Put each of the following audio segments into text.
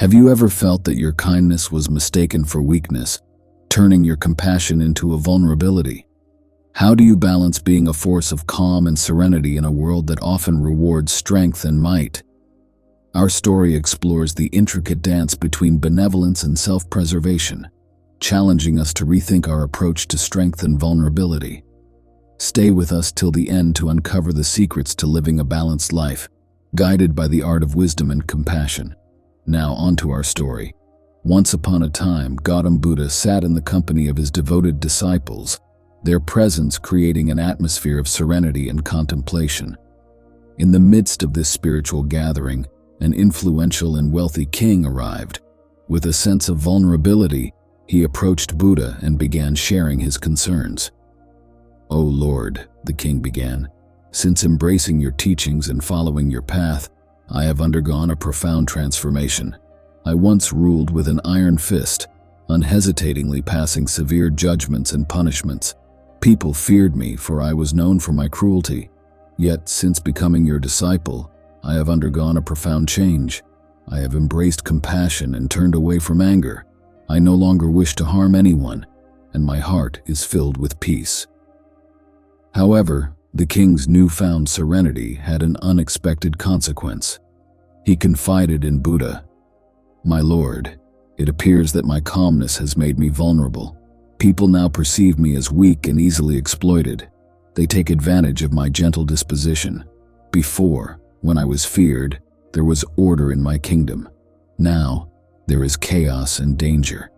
Have you ever felt that your kindness was mistaken for weakness, turning your compassion into a vulnerability? How do you balance being a force of calm and serenity in a world that often rewards strength and might? Our story explores the intricate dance between benevolence and self-preservation, challenging us to rethink our approach to strength and vulnerability. Stay with us till the end to uncover the secrets to living a balanced life, guided by the art of wisdom and compassion. Now on to our story. Once upon a time, Gautam Buddha sat in the company of his devoted disciples, their presence creating an atmosphere of serenity and contemplation. In the midst of this spiritual gathering, an influential and wealthy king arrived. With a sense of vulnerability, he approached Buddha and began sharing his concerns. "O Lord," the king began, "since embracing your teachings and following your path, I have undergone a profound transformation. I once ruled with an iron fist, unhesitatingly passing severe judgments and punishments. People feared me, for I was known for my cruelty. Yet, since becoming your disciple, I have undergone a profound change. I have embraced compassion and turned away from anger. I no longer wish to harm anyone, and my heart is filled with peace." However, the king's newfound serenity had an unexpected consequence. He confided in Buddha. "My lord, it appears that my calmness has made me vulnerable. People now perceive me as weak and easily exploited. They take advantage of my gentle disposition. Before, when I was feared, there was order in my kingdom. Now, there is chaos and danger."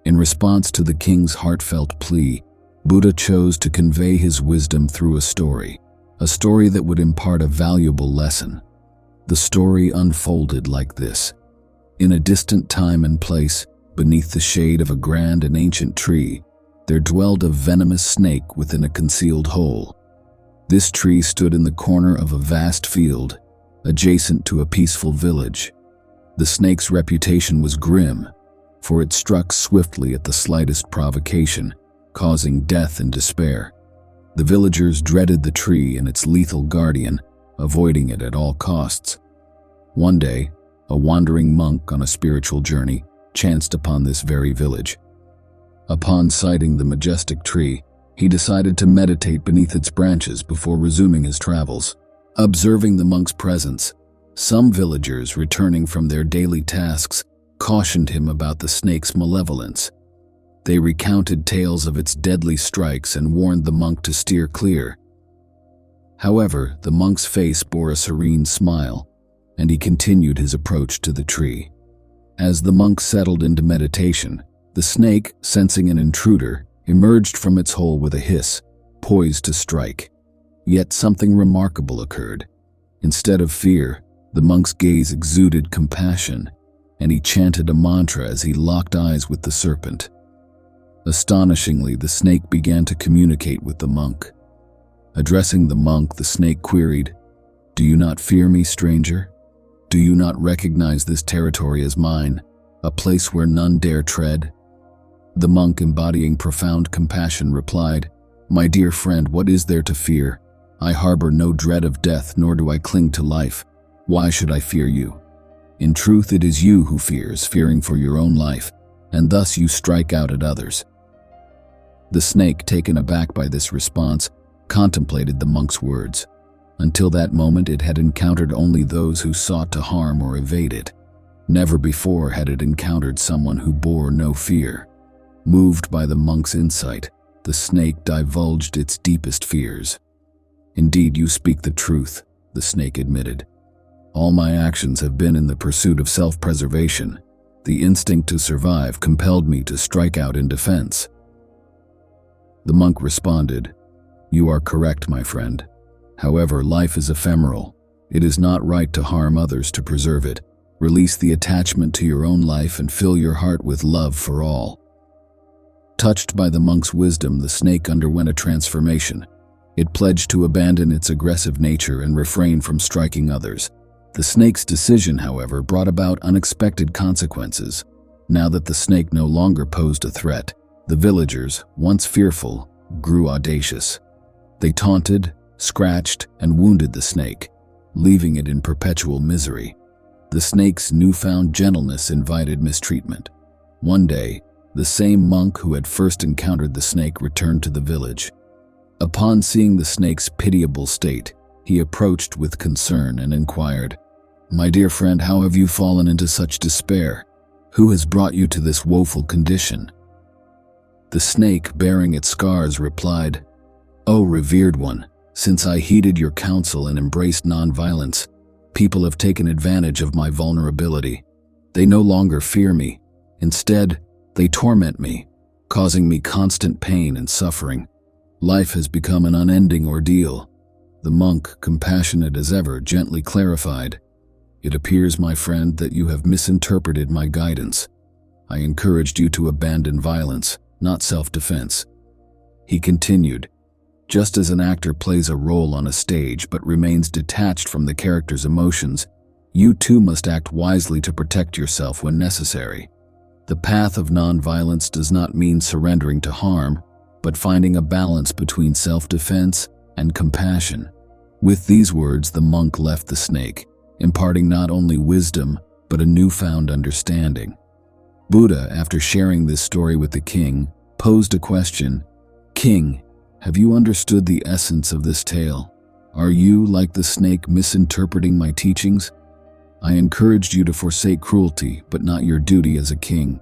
In response to the king's heartfelt plea, Buddha chose to convey his wisdom through a story that would impart a valuable lesson. The story unfolded like this. In a distant time and place, beneath the shade of a grand and ancient tree, there dwelled a venomous snake within a concealed hole. This tree stood in the corner of a vast field, adjacent to a peaceful village. The snake's reputation was grim, for it struck swiftly at the slightest provocation, causing death and despair. The villagers dreaded the tree and its lethal guardian, avoiding it at all costs. One day, a wandering monk on a spiritual journey chanced upon this very village. Upon sighting the majestic tree, he decided to meditate beneath its branches before resuming his travels. Observing the monk's presence, some villagers returning from their daily tasks cautioned him about the snake's malevolence. They recounted tales of its deadly strikes and warned the monk to steer clear. However, the monk's face bore a serene smile, and he continued his approach to the tree. As the monk settled into meditation, the snake, sensing an intruder, emerged from its hole with a hiss, poised to strike. Yet something remarkable occurred. Instead of fear, the monk's gaze exuded compassion, and he chanted a mantra as he locked eyes with the serpent. Astonishingly, the snake began to communicate with the monk. Addressing the monk, the snake queried, "Do you not fear me, stranger? Do you not recognize this territory as mine, a place where none dare tread?" The monk, embodying profound compassion, replied, "My dear friend, what is there to fear? I harbor no dread of death, nor do I cling to life. Why should I fear you? In truth, it is you who fears, fearing for your own life, and thus you strike out at others." The snake, taken aback by this response, contemplated the monk's words. Until that moment, it had encountered only those who sought to harm or evade it. Never before had it encountered someone who bore no fear. Moved by the monk's insight, the snake divulged its deepest fears. "Indeed, you speak the truth," the snake admitted. "All my actions have been in the pursuit of self-preservation. The instinct to survive compelled me to strike out in defense." The monk responded, "You are correct, my friend. However, life is ephemeral. It is not right to harm others to preserve it. Release the attachment to your own life and fill your heart with love for all." Touched by the monk's wisdom, the snake underwent a transformation. It pledged to abandon its aggressive nature and refrain from striking others. The snake's decision, however, brought about unexpected consequences. Now that the snake no longer posed a threat, the villagers, once fearful, grew audacious. They taunted, scratched, and wounded the snake, leaving it in perpetual misery. The snake's newfound gentleness invited mistreatment. One day, the same monk who had first encountered the snake returned to the village. Upon seeing the snake's pitiable state, he approached with concern and inquired, "My dear friend, how have you fallen into such despair? Who has brought you to this woeful condition?" The snake, bearing its scars, replied, "O revered one, since I heeded your counsel and embraced nonviolence, people have taken advantage of my vulnerability. They no longer fear me. Instead, they torment me, causing me constant pain and suffering. Life has become an unending ordeal." The monk, compassionate as ever, gently clarified, "It appears, my friend, that you have misinterpreted my guidance. I encouraged you to abandon violence, not self-defense." He continued, "Just as an actor plays a role on a stage but remains detached from the character's emotions, you too must act wisely to protect yourself when necessary. The path of nonviolence does not mean surrendering to harm, but finding a balance between self-defense and compassion." With these words, the monk left the snake, imparting not only wisdom, but a newfound understanding. Buddha, after sharing this story with the king, posed a question: "King, have you understood the essence of this tale? Are you, like the snake, misinterpreting my teachings? I encouraged you to forsake cruelty, but not your duty as a king.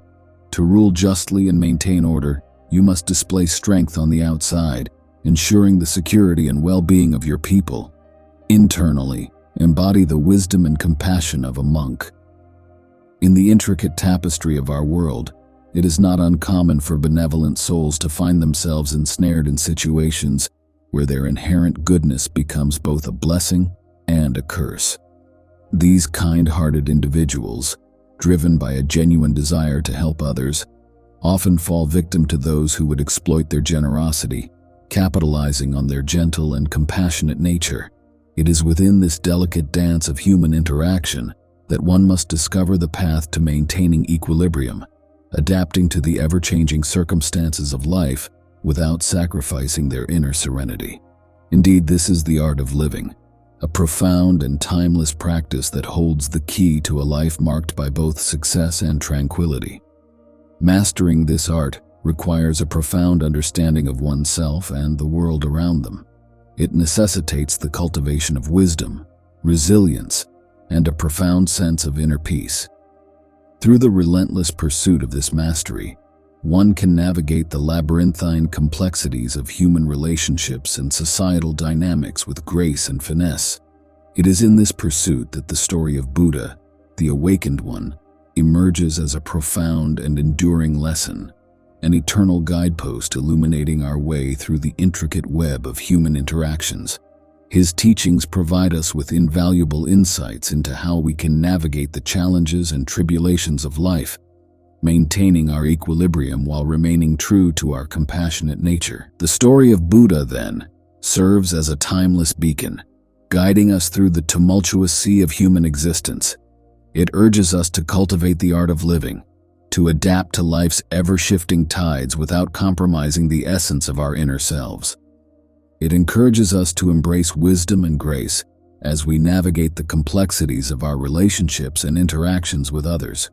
To rule justly and maintain order, you must display strength on the outside, ensuring the security and well-being of your people. Internally, embody the wisdom and compassion of a monk." In the intricate tapestry of our world, it is not uncommon for benevolent souls to find themselves ensnared in situations where their inherent goodness becomes both a blessing and a curse. These kind-hearted individuals, driven by a genuine desire to help others, often fall victim to those who would exploit their generosity, capitalizing on their gentle and compassionate nature. It is within this delicate dance of human interaction that one must discover the path to maintaining equilibrium, adapting to the ever-changing circumstances of life without sacrificing their inner serenity. Indeed, this is the art of living, a profound and timeless practice that holds the key to a life marked by both success and tranquility. Mastering this art requires a profound understanding of oneself and the world around them. It necessitates the cultivation of wisdom, resilience, and a profound sense of inner peace. Through the relentless pursuit of this mastery, one can navigate the labyrinthine complexities of human relationships and societal dynamics with grace and finesse. It is in this pursuit that the story of Buddha, the awakened one, emerges as a profound and enduring lesson, an eternal guidepost illuminating our way through the intricate web of human interactions. His teachings provide us with invaluable insights into how we can navigate the challenges and tribulations of life, maintaining our equilibrium while remaining true to our compassionate nature. The story of Buddha, then, serves as a timeless beacon, guiding us through the tumultuous sea of human existence. It urges us to cultivate the art of living, to adapt to life's ever-shifting tides without compromising the essence of our inner selves. It encourages us to embrace wisdom and grace as we navigate the complexities of our relationships and interactions with others.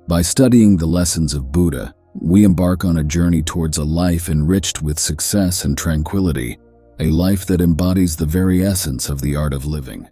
By studying the lessons of Buddha, we embark on a journey towards a life enriched with success and tranquility, a life that embodies the very essence of the art of living.